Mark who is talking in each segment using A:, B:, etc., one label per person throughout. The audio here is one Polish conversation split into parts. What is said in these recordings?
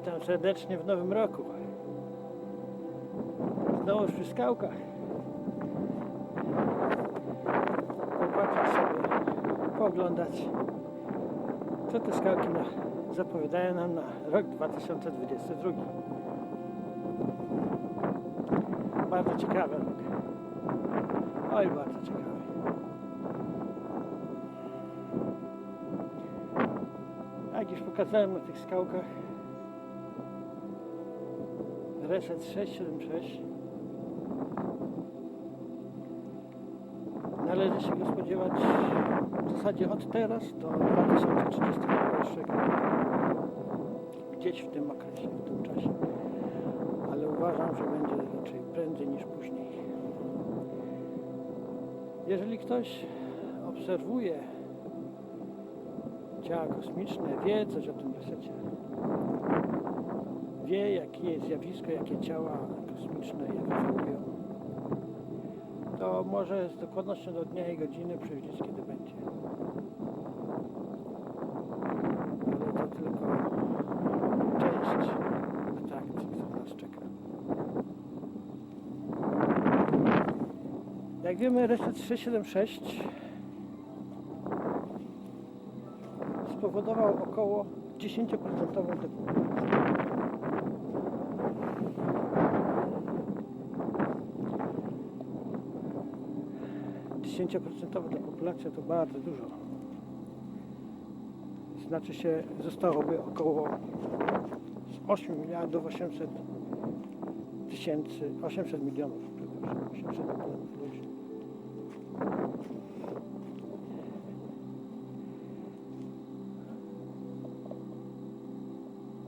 A: Witam serdecznie w nowym roku. Znowu przy skałkach. Popatrzeć sobie, pooglądać, co te skałki zapowiadają nam na rok 2022. Bardzo ciekawy rok. Oj, bardzo ciekawy. Jak już pokazałem na tych skałkach, Reset 676 należy się go spodziewać w zasadzie od teraz do 2031 roku. Gdzieś w tym okresie, w tym czasie. Ale uważam, że będzie raczej prędzej niż później. Jeżeli ktoś obserwuje ciała kosmiczne, wie coś o tym resecie, wie, jakie jest zjawisko, jakie ciała kosmiczne je wywołują, to może z dokładnością do dnia i godziny przewidzieć, kiedy będzie. Ale to tylko część atrakcji, która nas czeka. Jak wiemy, Reset 676 spowodował około 10% depopulację. Depopulacja to bardzo dużo. Znaczy się, zostałoby około 8 miliardów 800 tysięcy, 800 milionów, przepraszam, 800 milionów ludzi.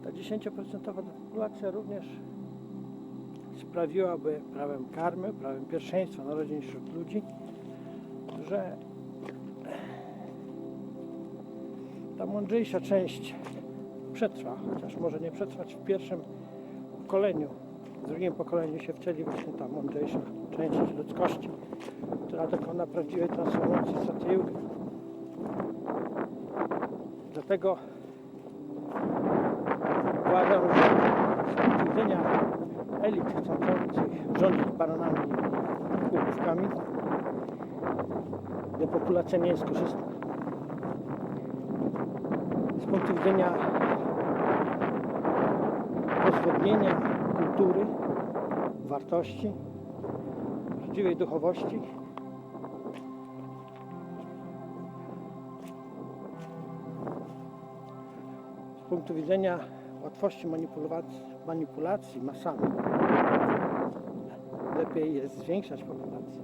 A: Ta 10% depopulacja również sprawiłaby prawem karmy, prawem pierwszeństwa narodzin wśród ludzi, że ta mądrzejsza część przetrwa, chociaż może nie przetrwać w pierwszym pokoleniu. W drugim pokoleniu się wcieli właśnie ta mądrzejsza część ludzkości, która dokona prawdziwej transformacji Satyjugi. Dlatego uważam, że z punktu widzenia elit chcących rządzić bananami i łupówkami, depopulacja nie jest korzystna. Z punktu widzenia pozwodnienia kultury, wartości, prawdziwej duchowości, z punktu widzenia łatwości manipulacji masami, lepiej jest zwiększać populację.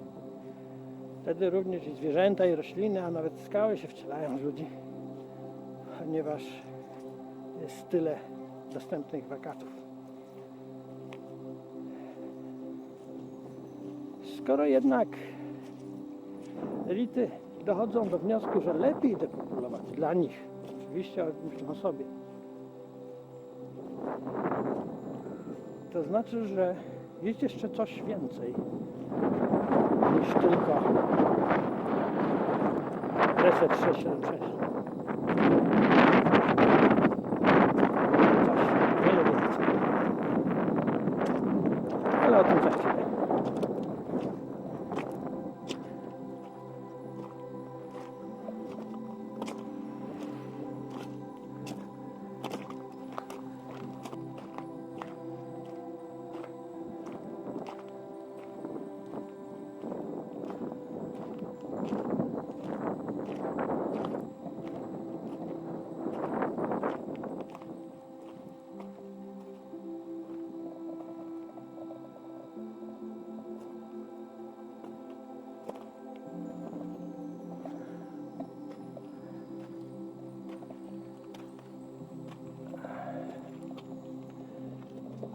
A: Wtedy również i zwierzęta, i rośliny, a nawet skały się wcielają w ludzi, ponieważ jest tyle dostępnych wakatów. Skoro jednak elity dochodzą do wniosku, że lepiej depopulować dla nich, oczywiście myślę o sobie, to znaczy, że jest jeszcze coś więcej niż tylko Reset 676. Coś wiele więcej. Ale o tym za chwilę.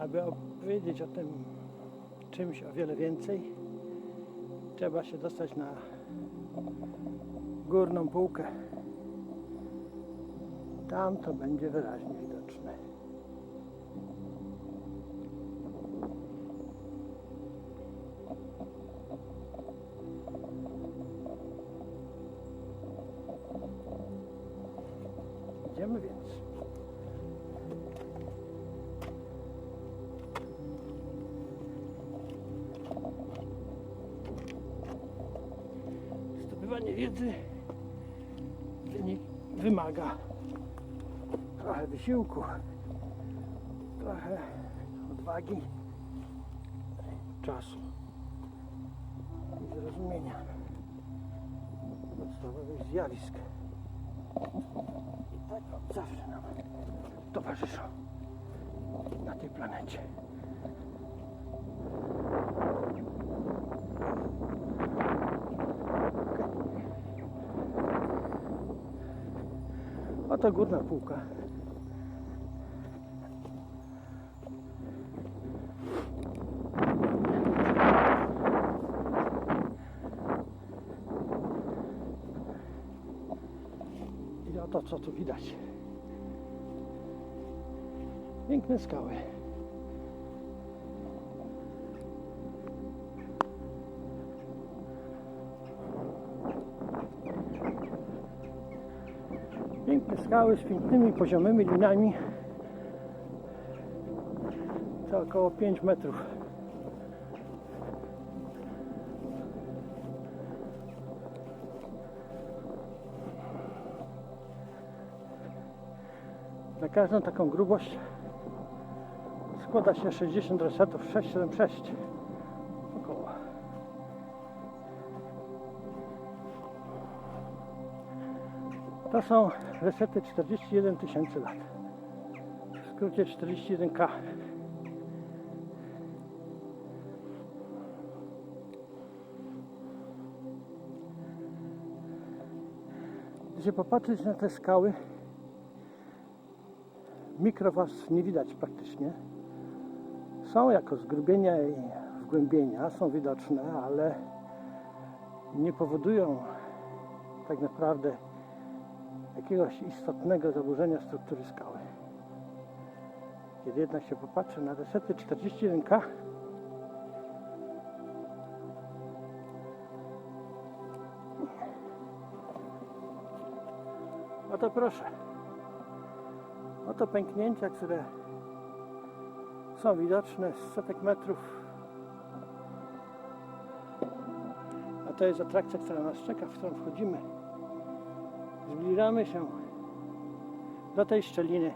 A: Aby opowiedzieć o tym czymś o wiele więcej, trzeba się dostać na górną półkę. Tam to będzie wyraźnie widoczne. Idziemy więc. posiadanie wiedzy wymaga trochę wysiłku, trochę odwagi, czasu i zrozumienia podstawowych zjawisk. I tak zawsze nam towarzyszą na tej planecie. Oto górna półka. I oto co tu widać. Piękne skały. Piękne skały z pięknymi, poziomymi linami. To około 5 metrów. Na każdą taką grubość składa się 60 resetów 676 około. To są resety 41 tysięcy lat. W skrócie 41K. Gdzie popatrzeć na te skały, mikrowarstw nie widać praktycznie. Są jako zgrubienia i wgłębienia, są widoczne, ale nie powodują tak naprawdę jakiegoś istotnego zaburzenia struktury skały. Kiedy jednak się popatrzy na resety 41K, oto proszę, oto pęknięcia, które są widoczne z setek metrów. A to jest atrakcja, która nas czeka, w którą wchodzimy. Zbliżamy się do tej szczeliny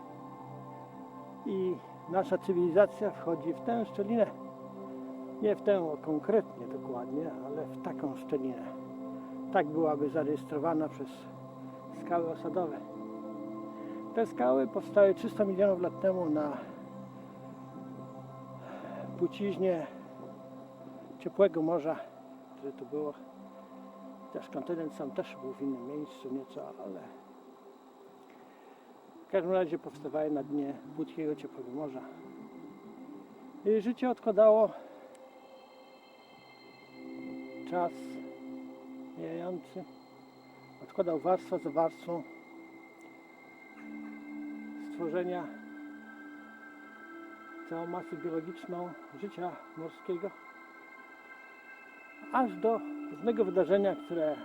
A: i nasza cywilizacja wchodzi w tę szczelinę. Nie w tę konkretnie dokładnie, ale w taką szczelinę. Tak byłaby zarejestrowana przez skały osadowe. Te skały powstały 300 milionów lat temu na płciźnie ciepłego morza, które tu było. Też kontynent sam też był w innym miejscu nieco, ale w każdym razie powstawały na dnie płytkiego ciepłego morza. I życie odkładało czas mijający, odkładał warstwę za warstwą stworzenia całą masę biologiczną życia morskiego, aż do pewnego wydarzenia, które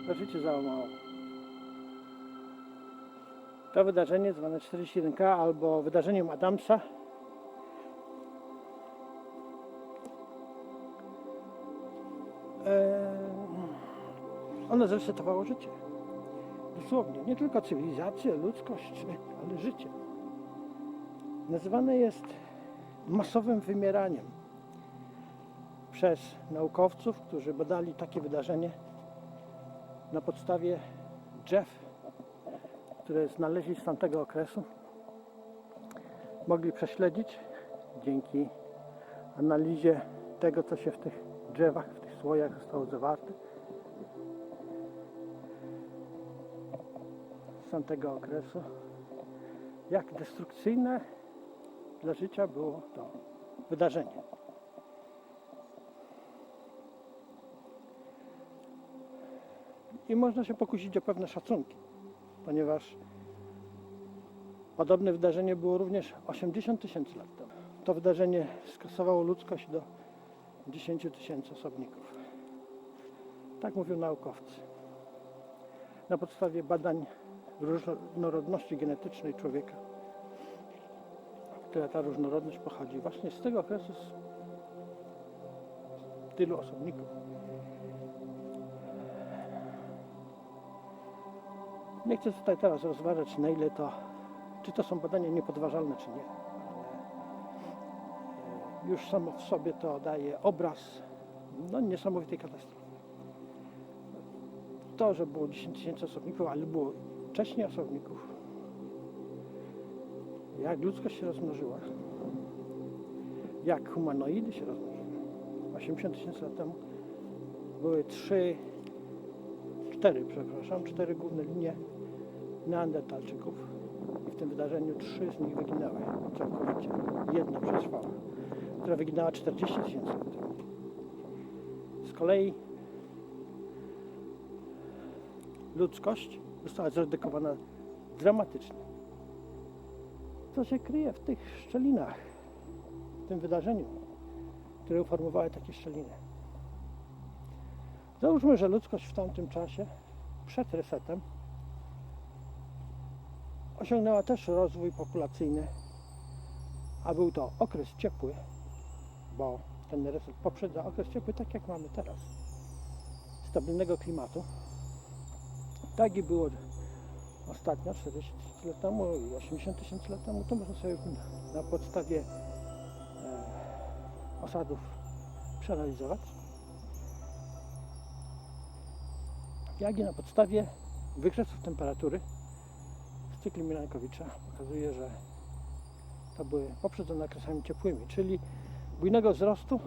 A: to życie załamało. To wydarzenie zwane 41K albo wydarzeniem Adamsa ono zresetowało życie. Dosłownie, nie tylko cywilizację, ludzkość, ale życie. Nazywane jest masowym wymieraniem przez naukowców, którzy badali takie wydarzenie na podstawie drzew, które znaleźli z tamtego okresu. Mogli prześledzić dzięki analizie tego, co się w tych drzewach, w tych słojach zostało zawarte z tamtego okresu, jak destrukcyjne dla życia było to wydarzenie. I można się pokusić o pewne szacunki, ponieważ podobne wydarzenie było również 80 tysięcy lat temu. To wydarzenie skasowało ludzkość do 10 tysięcy osobników. Tak mówią naukowcy. Na podstawie badań różnorodności genetycznej człowieka, która ta różnorodność pochodzi właśnie z tego okresu, z tylu osobników. Nie chcę tutaj teraz rozważać, na ile to, czy to są badania niepodważalne, czy nie. Ale już samo w sobie to daje obraz niesamowitej katastrofy. To, że było 10 tysięcy osobników, ale było wcześniej osobników. Jak ludzkość się rozmnożyła. Jak humanoidy się rozmnożyły. 80 tysięcy lat temu były cztery główne linie neandertalczyków. I w tym wydarzeniu 3 z nich wyginęły całkowicie. Jedna przetrwała, która wyginęła 40 tysięcy lat temu. Z kolei ludzkość została zredukowana dramatycznie. Co się kryje w tych szczelinach, w tym wydarzeniu, które uformowały takie szczeliny? Załóżmy, że ludzkość w tamtym czasie, przed resetem, osiągnęła też rozwój populacyjny, a był to okres ciepły, bo ten reset poprzedza okres ciepły, tak jak mamy teraz, stabilnego klimatu. Tak i było ostatnio, 40 tysięcy lat temu i 80 tysięcy lat temu. To można sobie na podstawie osadów przeanalizować. Jak i na podstawie wykresów temperatury z cyklu Milankowicza pokazuje, że to były poprzedzone okresami ciepłymi, czyli bujnego wzrostu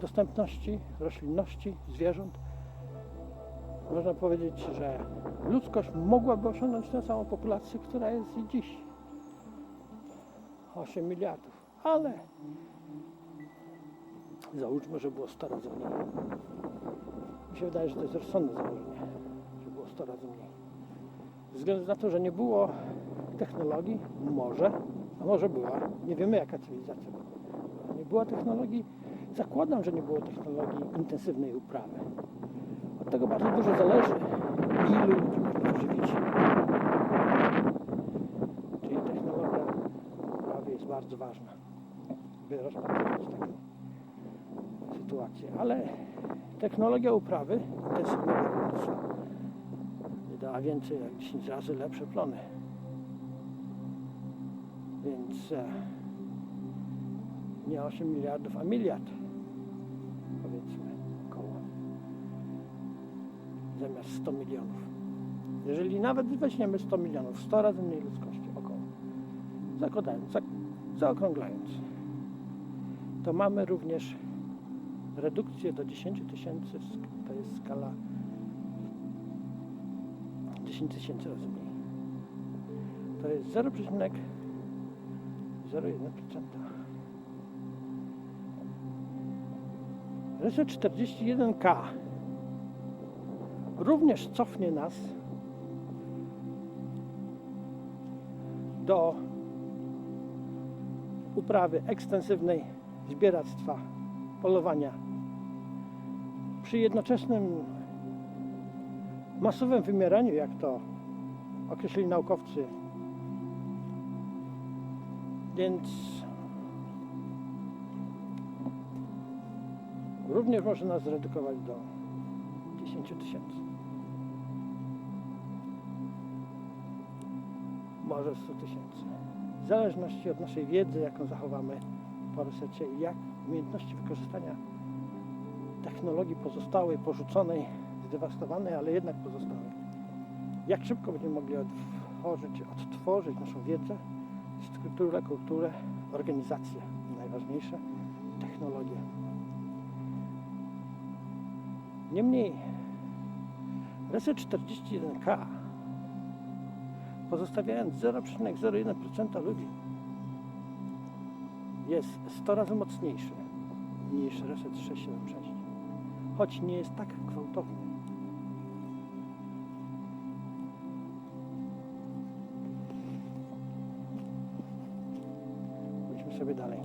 A: dostępności roślinności, zwierząt. Można powiedzieć, że ludzkość mogłaby osiągnąć tę samą populację, która jest i dziś. 8 miliardów, ale załóżmy, że było 100 razy mniej. Mi się wydaje, że to jest rozsądne założenie, że było 100 razy mniej. Ze względu na to, że nie było technologii, a może była, nie wiemy jaka cywilizacja była. Nie było technologii, zakładam, że nie było technologii intensywnej uprawy. Od tego bardzo dużo zależy, ilu ludzi można żywić. Czyli technologia uprawy jest bardzo ważna, by rozpatrywać taką sytuację. Ale technologia uprawy intensywnego rolnictwa wydała więcej jak 10 razy lepsze plony. Więc nie 8 miliardów, a miliard, powiedzmy, około. Zamiast 100 milionów. Jeżeli nawet weźmiemy 100 milionów, 100 razy mniej ludzkości, około, zakładając, zaokrąglając, to mamy również redukcję do 10 tysięcy, to jest skala 10 tysięcy razy mniej. To jest 0,01%. Reset 41K również cofnie nas do uprawy ekstensywnej, zbieractwa, polowania przy jednoczesnym masowym wymieraniu, jak to określili naukowcy. Więc również może nas zredukować do 10 tysięcy. Może 100 tysięcy. W zależności od naszej wiedzy, jaką zachowamy po resecie i jak umiejętności wykorzystania technologii pozostałej, porzuconej, zdewastowanej, ale jednak pozostałej. Jak szybko będziemy mogli odtworzyć naszą wiedzę, strukturę, kulturę, organizację, najważniejsze, technologię. Niemniej reset 41K, pozostawiając 0,01% ludzi, jest 100 razy mocniejszy niż reset 676, choć nie jest tak gwałtowny. Pójdźmy sobie dalej.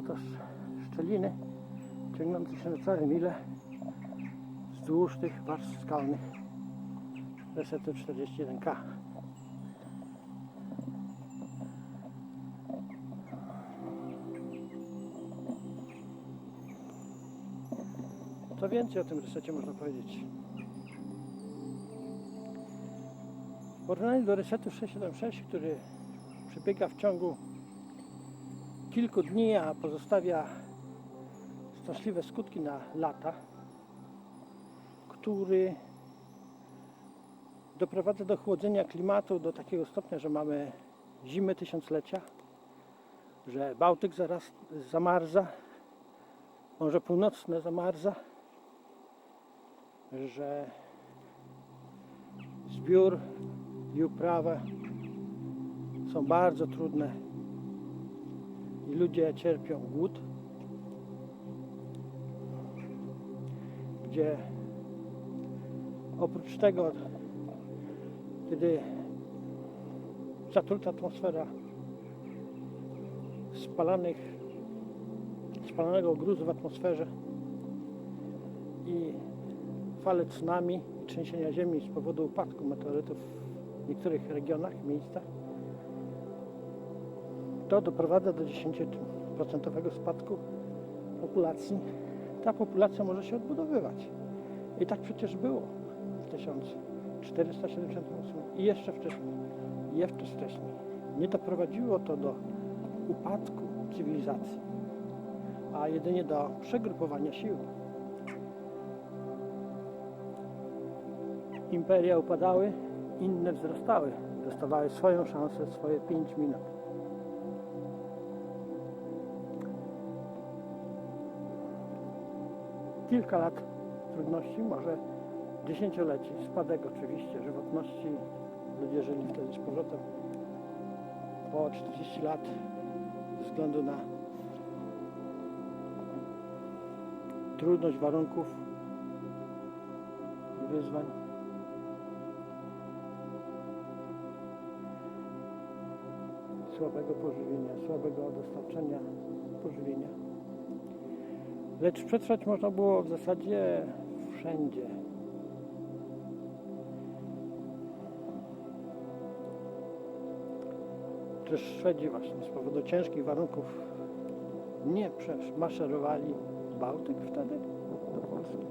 A: Oto szczeliny ciągnące się na całe mile wzdłuż tych warstw skalnych Resetu 41K. Co więcej o tym resecie można powiedzieć? W porównaniu do resetu 676, który przebiega w ciągu kilku dni, a pozostawia straszliwe skutki na lata, który doprowadza do chłodzenia klimatu do takiego stopnia, że mamy zimy tysiąclecia, że Bałtyk zaraz zamarza, Morze Północne zamarza, że zbiór i uprawa są bardzo trudne i ludzie cierpią głód, gdzie oprócz tego, kiedy zatruta atmosfera spalanego gruzu w atmosferze i fale tsunami i trzęsienia ziemi z powodu upadku meteorytów w niektórych regionach i miejscach, to doprowadza do 10% spadku populacji. Ta populacja może się odbudowywać. I tak przecież było w 1478 i jeszcze wcześniej. Nie doprowadziło to do upadku cywilizacji, a jedynie do przegrupowania sił. Imperia upadały, inne wzrastały, dostawały swoją szansę, swoje 5 minut. Kilka lat trudności, może dziesięcioleci, spadek oczywiście żywotności. Ludzie żyli wtedy z powrotem po 40 lat ze względu na trudność warunków i wyzwań. Słabego pożywienia, słabego dostarczenia pożywienia. Lecz przetrwać można było w zasadzie wszędzie. Też Szwedzi właśnie z powodu ciężkich warunków nie maszerowali Bałtyk wtedy do Polski.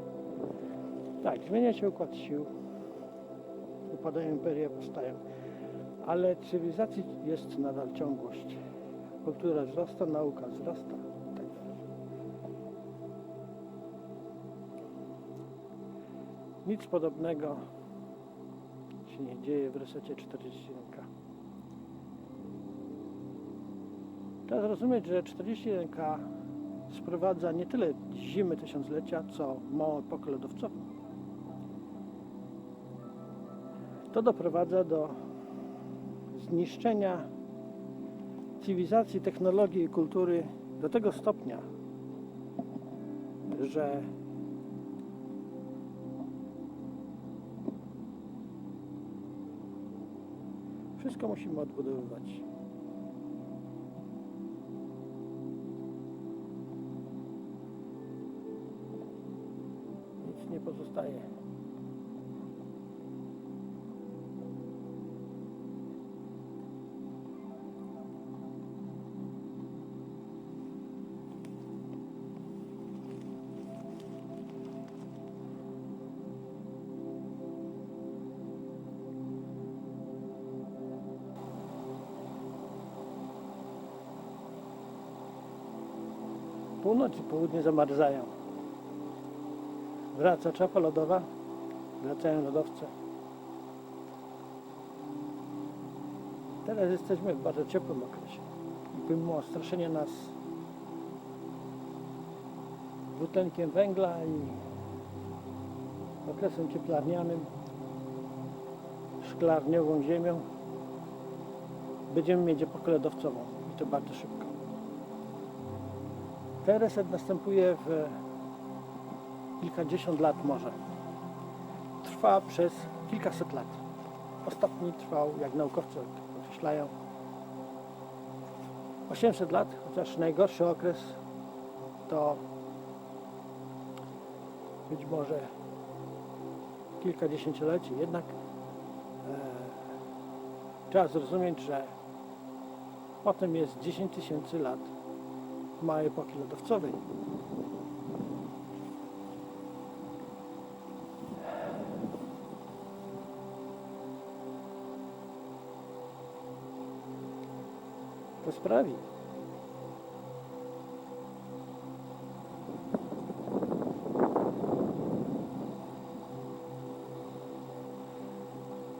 A: Tak, zmienia się układ sił, upadają imperia, powstają, ale cywilizacji jest nadal ciągłość. Kultura wzrasta, nauka wzrasta. Tak. Nic podobnego się nie dzieje w resecie 41K. Trzeba zrozumieć, że 41K sprowadza nie tyle zimy tysiąclecia, co małą epokę lodowcową. To doprowadza do zniszczenia cywilizacji, technologii i kultury do tego stopnia, że wszystko musimy odbudowywać. Nic nie pozostaje. Północ i południe zamarzają. Wraca czapa lodowa, wracają lodowce. Teraz jesteśmy w bardzo ciepłym okresie. I pomimo straszenia nas dwutlenkiem węgla i okresem cieplarnianym, szklarniową ziemią, będziemy mieć epokę lodowcową i to bardzo szybko. Ten reset następuje w kilkadziesiąt lat może. Trwa przez kilkaset lat. Ostatni trwał, jak naukowcy określają, 800 lat, chociaż najgorszy okres to być może kilka dziesięcioleci, jednak trzeba zrozumieć, że potem jest 10 tysięcy lat małej epoki lodowcowej. To sprawi,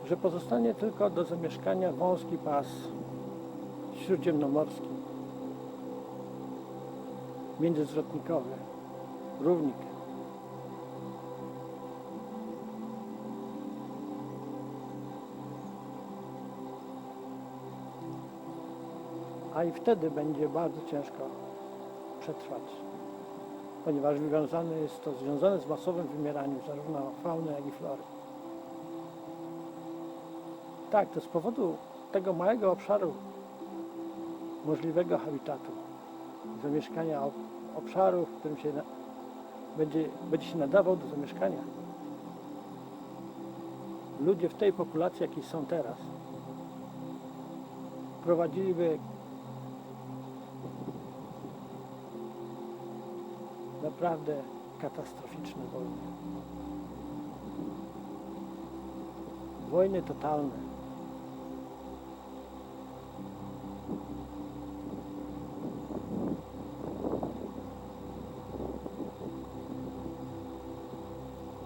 A: że pozostanie tylko do zamieszkania wąski pas śródziemnomorski, międzyzwrotnikowy, równik. A i wtedy będzie bardzo ciężko przetrwać, ponieważ jest to związane z masowym wymieraniem zarówno fauny, jak i flory. Tak, to z powodu tego małego obszaru możliwego habitatu, zamieszkania obszaru, w którym się będzie się nadawał do zamieszkania. Ludzie w tej populacji, jakiej są teraz, prowadziliby naprawdę katastroficzne wojny. Wojny totalne.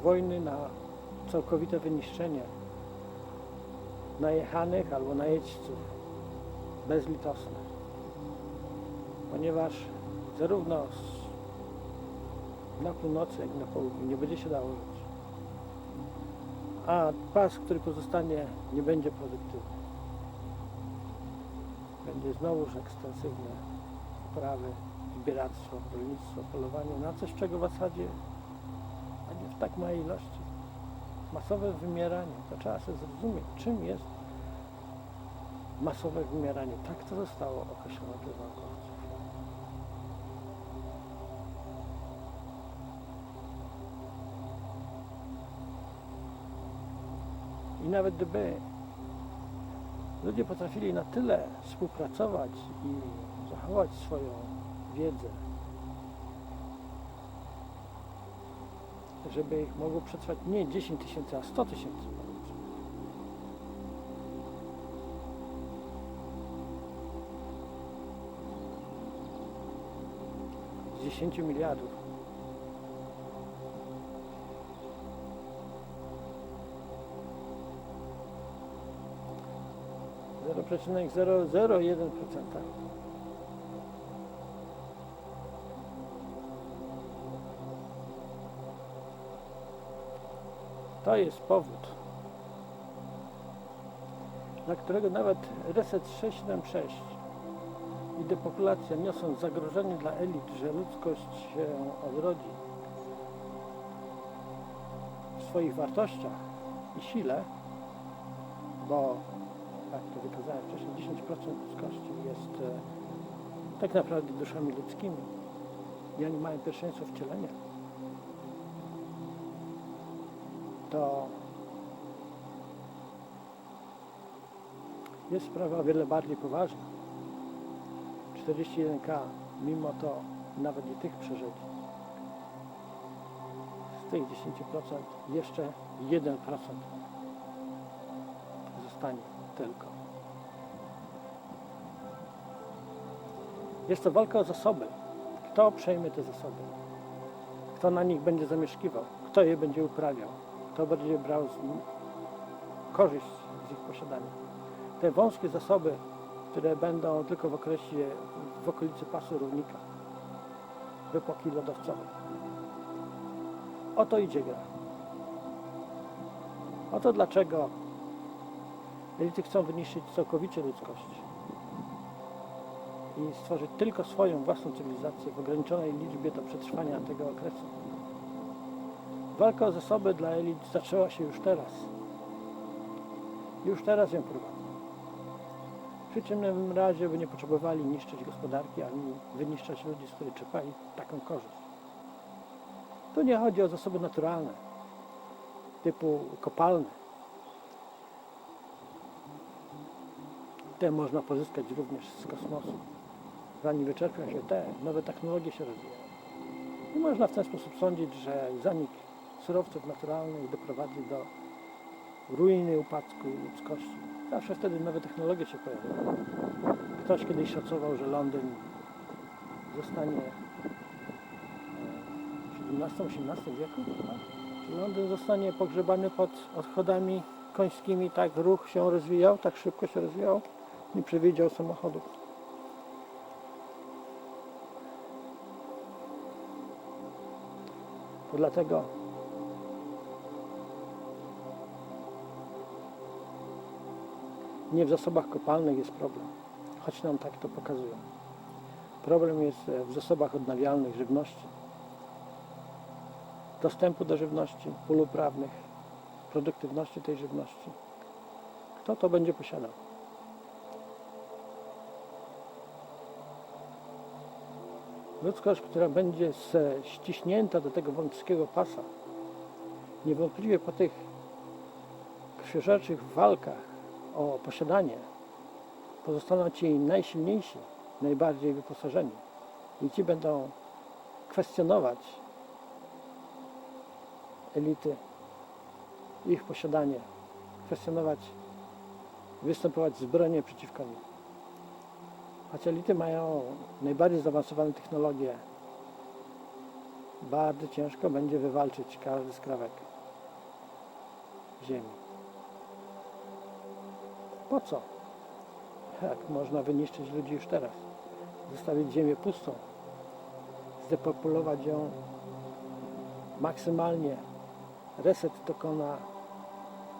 A: Wojny na całkowite wyniszczenie najechanych albo najeźdźców, bezlitosne, ponieważ zarówno na północy, jak i na południu nie będzie się dało żyć, a pas, który pozostanie, nie będzie produktywny. Będzie znowuż ekstensywne uprawy, zbieractwo, rolnictwo, polowanie na coś, czego w zasadzie w tak małej ilości. Masowe wymieranie, to trzeba sobie zrozumieć, czym jest masowe wymieranie. Tak to zostało określone przez naukowców. I nawet gdyby ludzie potrafili na tyle współpracować i zachować swoją wiedzę, żeby ich mogło przetrwać nie 10 tysięcy, a 100 tysięcy. Z 10 miliardów. Zero przecinek 001%. To jest powód, dla którego nawet reset 676 i depopulacja niosą zagrożenie dla elit, że ludzkość się odrodzi w swoich wartościach i sile, bo jak to wykazałem wcześniej, 10% ludzkości jest tak naprawdę duszami ludzkimi i oni mają pierwszeństwo wcielenia. To jest sprawa o wiele bardziej poważna. 41K, mimo to nawet i tych przeżyć, z tych 10% jeszcze 1% zostanie tylko. Jest to walka o zasoby. Kto przejmie te zasoby? Kto na nich będzie zamieszkiwał? Kto je będzie uprawiał? Kto będzie brał korzyść z ich posiadania? Te wąskie zasoby, które będą tylko w okolicy pasu równika, w epoki lodowcowej. O to idzie gra. Oto dlaczego elity chcą wyniszczyć całkowicie ludzkość i stworzyć tylko swoją własną cywilizację w ograniczonej liczbie do przetrwania tego okresu. Walka o zasoby dla elit zaczęła się już teraz. Już teraz ją prowadzą. przeciwnym razie by nie potrzebowali niszczyć gospodarki, ani wyniszczać ludzi, z których czerpali taką korzyść. Tu nie chodzi o zasoby naturalne, typu kopalne. Te można pozyskać również z kosmosu. Zanim wyczerpią się te, nowe technologie się rozwijają. I można w ten sposób sądzić, że zanik surowców naturalnych doprowadzi do ruiny, upadku ludzkości. Zawsze wtedy nowe technologie się pojawiają. Ktoś kiedyś szacował, że Londyn zostanie w XVII-XVIII wieku, tak? Że Londyn zostanie pogrzebany pod odchodami końskimi, tak ruch się rozwijał, tak szybko się rozwijał, nie przewidział samochodów. To dlatego nie w zasobach kopalnych jest problem, choć nam tak to pokazują. Problem jest w zasobach odnawialnych żywności, dostępu do żywności, pól uprawnych, produktywności tej żywności. Kto to będzie posiadał? Ludzkość, która będzie ściśnięta do tego wąskiego pasa, niewątpliwie po tych krwiożerczych walkach o posiadanie pozostaną ci najsilniejsi, najbardziej wyposażeni. I ci będą kwestionować elity, ich posiadanie, kwestionować, występować zbrojnie przeciwko nim. Choć elity mają najbardziej zaawansowane technologie, bardzo ciężko będzie wywalczyć każdy skrawek ziemi. Po co? Jak można wyniszczyć ludzi już teraz? Zostawić ziemię pustą, zdepopulować ją maksymalnie. Reset dokona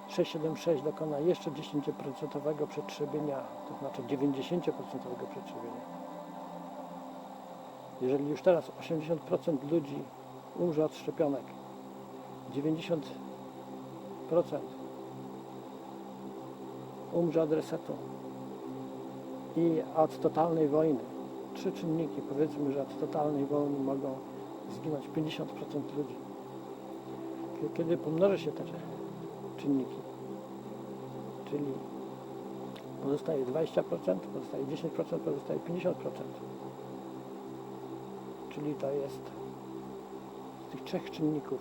A: 676 dokona jeszcze 10% przetrzebienia, to znaczy 90% przetrzebienia. Jeżeli już teraz 80% ludzi umrze od szczepionek, 90% umrze od resetu i od totalnej wojny. 3 czynniki, powiedzmy, że od totalnej wojny mogą zginąć 50% ludzi. Kiedy pomnoży się te czynniki, czyli pozostaje 20%, pozostaje 10%, pozostaje 50%. Czyli to jest z tych 3 czynników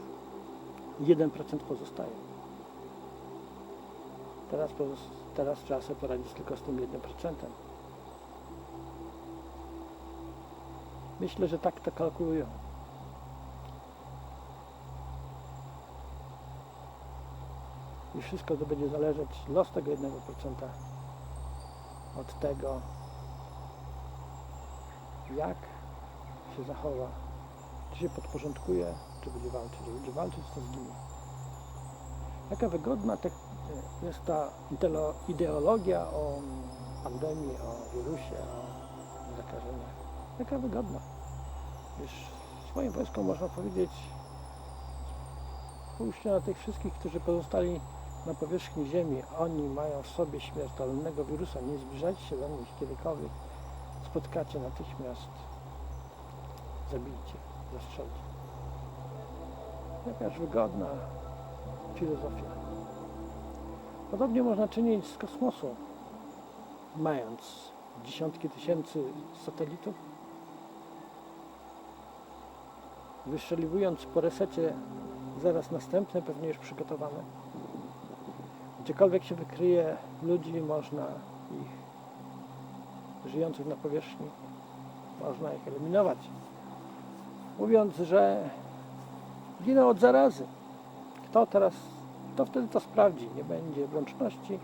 A: 1% pozostaje. Teraz trzeba sobie poradzić tylko z tym 1%. Myślę, że tak to kalkulują. I wszystko to będzie zależeć, los tego 1% od tego, jak się zachowa, czy się podporządkuje, czy będzie walczyć. Jak będzie walczyć, to zginie. Jaka wygodna jest ta ideologia o pandemii, o wirusie, o zakażeniach. Jaka wygodna. Wiesz, swoim wojskom można powiedzieć, spójrzcie na tych wszystkich, którzy pozostali na powierzchni Ziemi. Oni mają w sobie śmiertelnego wirusa. Nie zbliżajcie się do nich kiedykolwiek. Spotkacie natychmiast. Zabijcie, zastrzelcie. Jakaż wygodna filozofia. Podobnie można czynić z kosmosu. Mając dziesiątki tysięcy satelitów, wystrzeliwując po resecie zaraz następne, pewnie już przygotowane. Gdziekolwiek się wykryje ludzi, można ich żyjących na powierzchni, można ich eliminować. Mówiąc, że giną od zarazy. Kto wtedy to sprawdzi? Nie będzie łączności,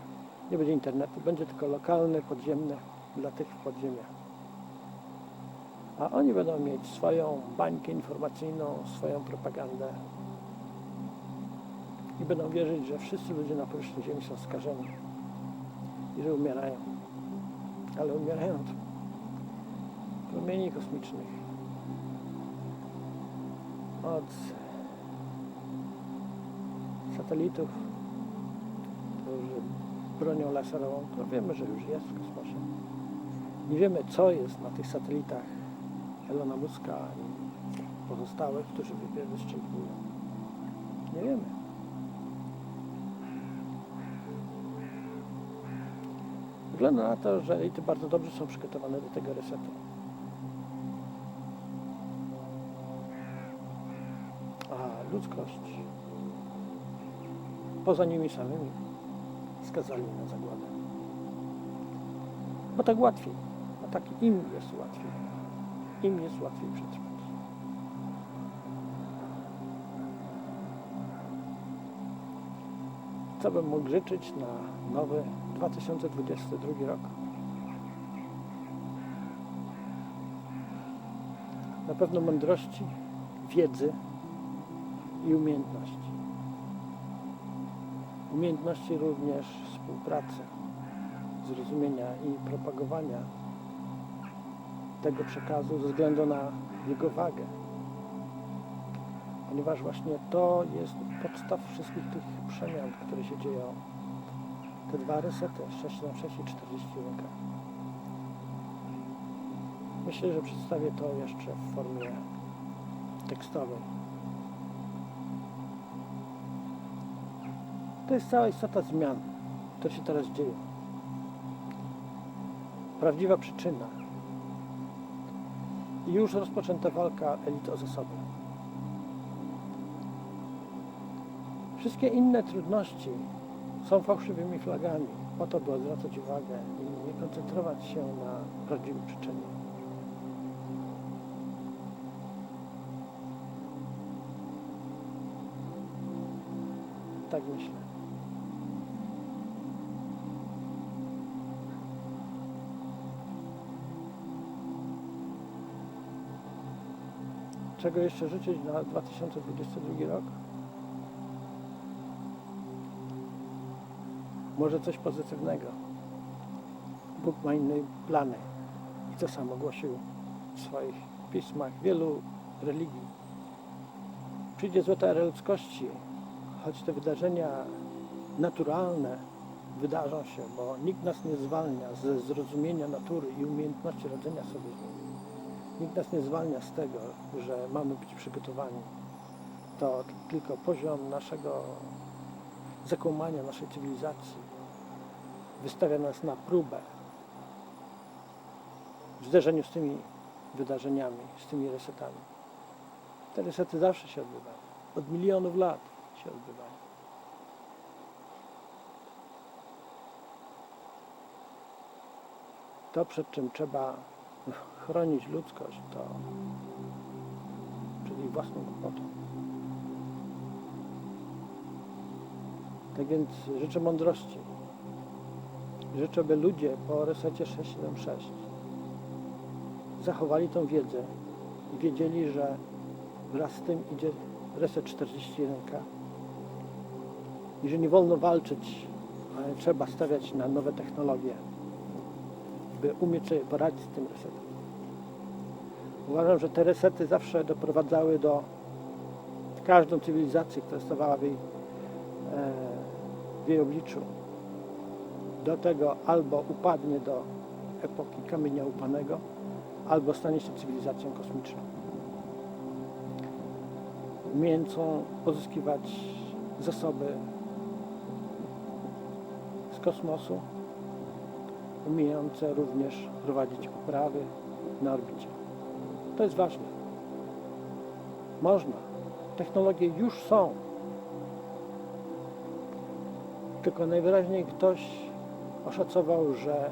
A: nie będzie internetu, będzie tylko lokalne, podziemne dla tych w podziemiach. A oni będą mieć swoją bańkę informacyjną, swoją propagandę i będą wierzyć, że wszyscy ludzie na powierzchni Ziemi są skażeni i że umierają. Ale umierają od promieni kosmicznych, od satelitów, którzy bronią laserową, to wiemy, że już jest w kosmosie. Nie wiemy, co jest na tych satelitach Elona Muska i pozostałych, którzy wystrzeliwują. Nie wiemy. Wygląda na to, że elity bardzo dobrze są przygotowane do tego resetu. A ludzkość poza nimi samymi skazali na zagładę. Bo tak łatwiej. Bo tak im jest łatwiej. Im jest łatwiej przetrwać. Co bym mógł życzyć na nowy 2022 rok? Na pewno mądrości, wiedzy i umiejętności. Umiejętności również współpracy, zrozumienia i propagowania tego przekazu ze względu na jego wagę. Ponieważ właśnie to jest podstaw wszystkich tych przemian, które się dzieją. Te dwa resety, 676 i 41. Myślę, że przedstawię to jeszcze w formie tekstowej. To jest cała istota zmian, które się teraz dzieją. Prawdziwa przyczyna. I już rozpoczęta walka elit o zasoby. Wszystkie inne trudności są fałszywymi flagami po to, by odwracać uwagę i nie koncentrować się na prawdziwej przyczynie. Tak myślę. Czego jeszcze życzyć na 2022 rok? Może coś pozytywnego. Bóg ma inne plany i to sam ogłosił w swoich pismach wielu religii. Przyjdzie złota era ludzkości, choć te wydarzenia naturalne wydarzą się, bo nikt nas nie zwalnia ze zrozumienia natury i umiejętności radzenia sobie z nim. Nikt nas nie zwalnia z tego, że mamy być przygotowani. To tylko poziom naszego zakłamania naszej cywilizacji wystawia nas na próbę w zderzeniu z tymi wydarzeniami, z tymi resetami. Te resety zawsze się odbywają. Od milionów lat się odbywają. To, przed czym trzeba chronić ludzkość, to przed jej własną głupotą. Tak więc życzę mądrości. Życzę, by ludzie po resecie 676 zachowali tą wiedzę i wiedzieli, że wraz z tym idzie reset 41K i że nie wolno walczyć, ale trzeba stawiać na nowe technologie, by umieć sobie poradzić z tym resetem. Uważam, że te resety zawsze doprowadzały do każdą cywilizację, która stawała w jej obliczu, do tego albo upadnie do epoki kamienia łupanego, albo stanie się cywilizacją kosmiczną, umiejącą pozyskiwać zasoby z kosmosu, umiejące również prowadzić uprawy na orbicie. To jest ważne. Można. Technologie już są. Tylko najwyraźniej ktoś oszacował, że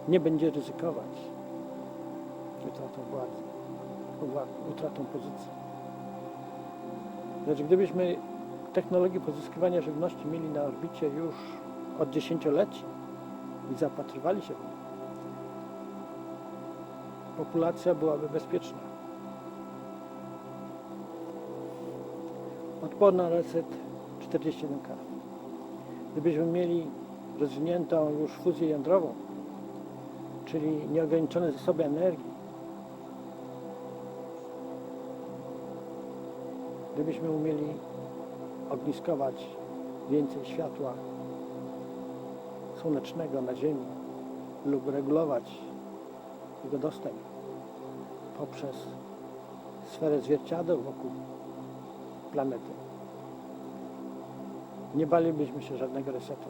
A: nie będzie ryzykować utratą władzy, utratą pozycji. Lecz gdybyśmy technologię pozyskiwania żywności mieli na orbicie już od dziesięcioleci i zapatrywali się w nie, populacja byłaby bezpieczna. Odporna na reset 41K. Gdybyśmy mieli rozwiniętą już fuzję jądrową, czyli nieograniczone zasoby energii, gdybyśmy umieli ogniskować więcej światła słonecznego na Ziemi lub regulować jego dostęp poprzez sferę zwierciadeł wokół planety, nie balibyśmy się żadnego resetu.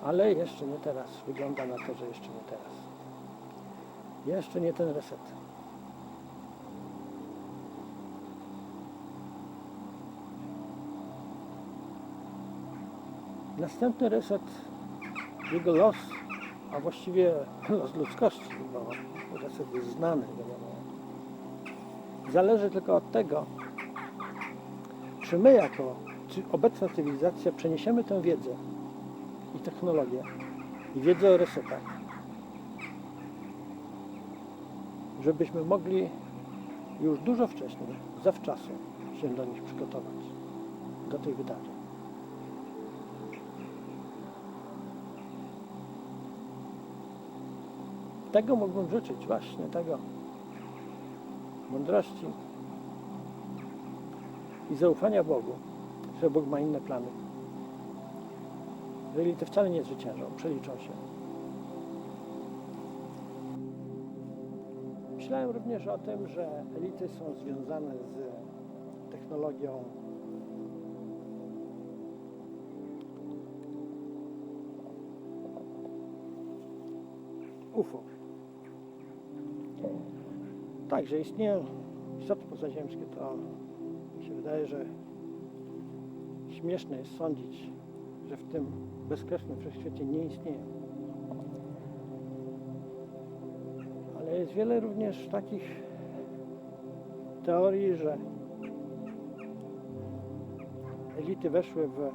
A: Ale jeszcze nie teraz. Wygląda na to, że jeszcze nie teraz. Jeszcze nie ten reset. Następny reset, jego los, a właściwie los ludzkości, bo reset jest znany, wiadomo. Zależy tylko od tego, czy my czy obecna cywilizacja przeniesiemy tę wiedzę i technologię i wiedzę o resetach, żebyśmy mogli już dużo wcześniej, zawczasu się do nich przygotować, do tych wydarzeń. Tego mógłbym życzyć, właśnie tego. Mądrości i zaufania Bogu, że Bóg ma inne plany. Że elity wcale nie zwyciężą, przeliczą się. Myślałem również o tym, że elity są związane z technologią UFO. Tak, że istnieją istoty pozaziemskie, to mi się wydaje, że śmieszne jest sądzić, że w tym bezkresnym wszechświecie nie istnieją. Ale jest wiele również takich teorii, że elity weszły w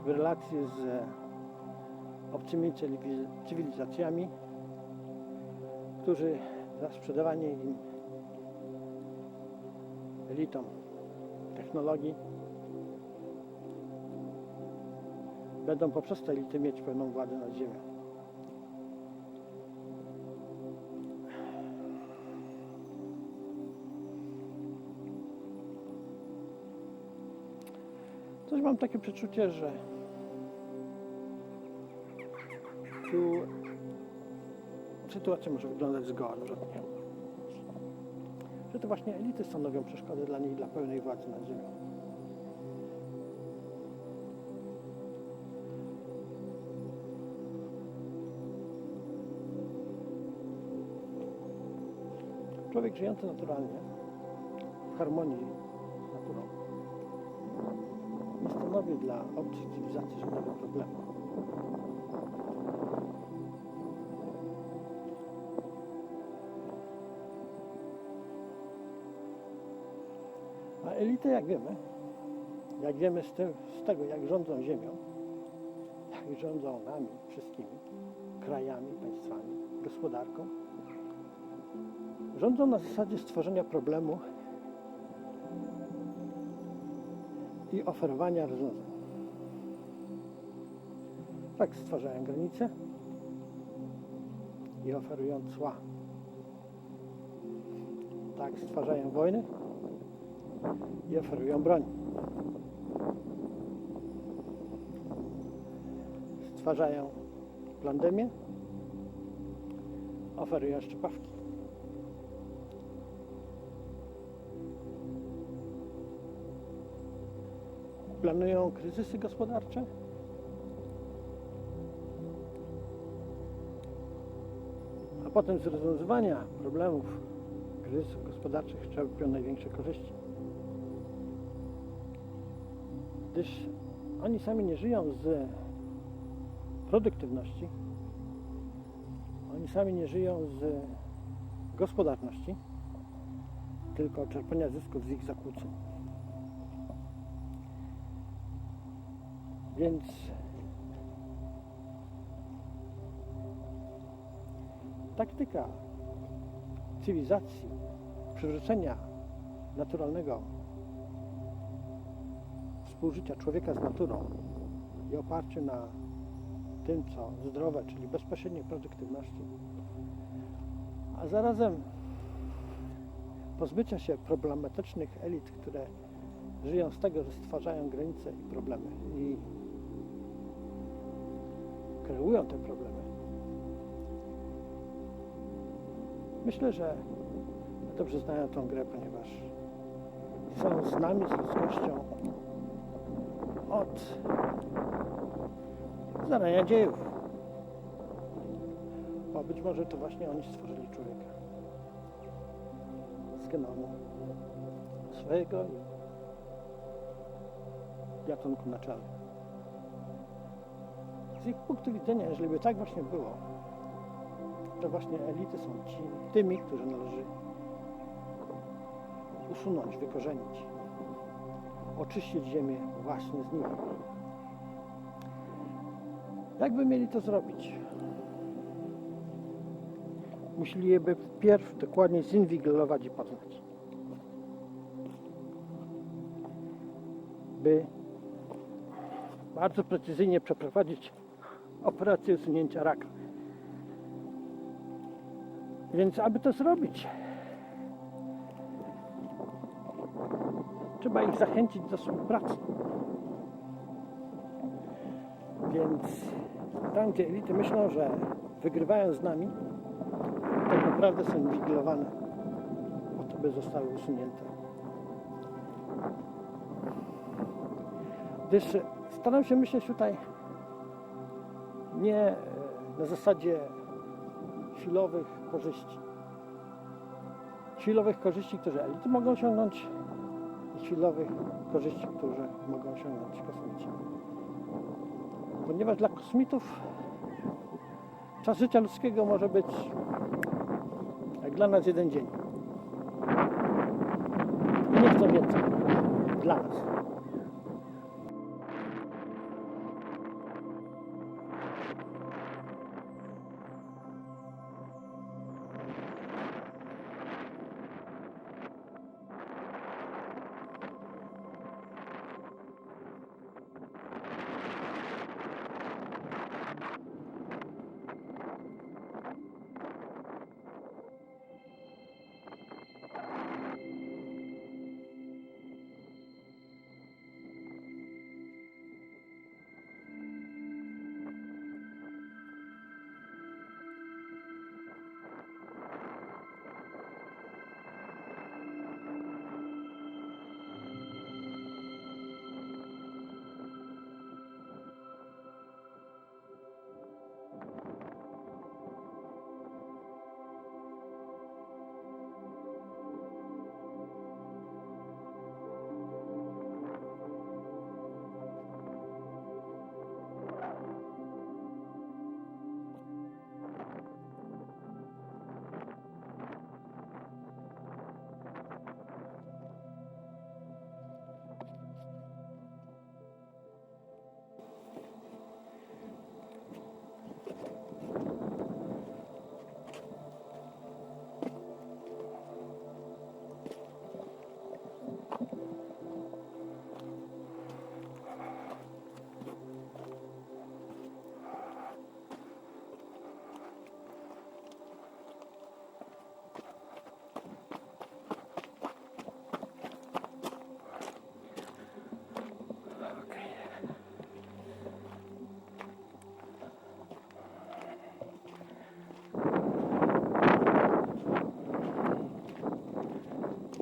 A: relacje z obcymi cywilizacjami, którzy za sprzedawanie im elitom technologii będą poprzez te elity mieć pełną władzę nad Ziemią. Coś mam takie przeczucie, że tu sytuacja może wyglądać zgoła odwrotnie. Że to właśnie elity stanowią przeszkodę dla niej, dla pełnej władzy nad Ziemią. Człowiek żyjący naturalnie, w harmonii z naturą, nie stanowi dla obcych cywilizacji żadnego problemu. A elity, jak wiemy z tego, jak rządzą Ziemią, jak rządzą nami wszystkimi, krajami, państwami, gospodarką, rządzą na zasadzie stworzenia problemu i oferowania rozwiązań. Tak stwarzają granice i oferują cła. Tak stwarzają wojny i oferują broń. Stwarzają pandemię, oferują szczepawki. Planują kryzysy gospodarcze, a potem z rozwiązywania problemów kryzysów gospodarczych czerpią największe korzyści. Gdyż oni sami nie żyją z produktywności, oni sami nie żyją z gospodarności, tylko czerpania zysków z ich zakłóceń. Więc taktyka cywilizacji, przywrócenia naturalnego współżycia człowieka z naturą i oparciu na tym, co zdrowe, czyli bezpośredniej produktywności, a zarazem pozbycia się problematycznych elit, które żyją z tego, że stwarzają granice i problemy i kreują te problemy. Myślę, że dobrze znają tą grę, ponieważ są z nami, z ludzkością od zarania dziejów. Bo być może to właśnie oni stworzyli człowieka z genomu swojego i gatunku naczelnego. Z ich punktu widzenia, jeżeli by tak właśnie było, to właśnie elity są tymi, którzy należy usunąć, wykorzenić, oczyścić ziemię właśnie z nich. Jakby mieli to zrobić? Musieliby wpierw dokładnie zinwigilować i poznać. By bardzo precyzyjnie przeprowadzić operację usunięcia raka. Więc aby to zrobić, trzeba ich zachęcić do współpracy. Więc tam, gdzie elity myślą, że wygrywają z nami, tak naprawdę są inwigilowane po to, by zostały usunięte. Gdyż staram się myśleć tutaj nie na zasadzie chwilowych korzyści. Chwilowych korzyści, które elity mogą osiągnąć i chwilowych korzyści, które mogą osiągnąć kosmici. Ponieważ dla kosmitów czas życia ludzkiego może być jak dla nas jeden dzień. I nie chcą więcej dla nas.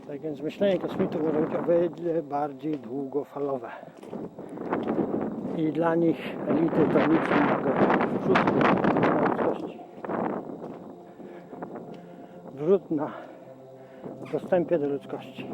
A: Tak więc myślenie kosmitów może być o wiele bardziej długofalowe. I dla nich elity to nic innego. Wrzut na ludzkości. Wrzut na dostępie do ludzkości.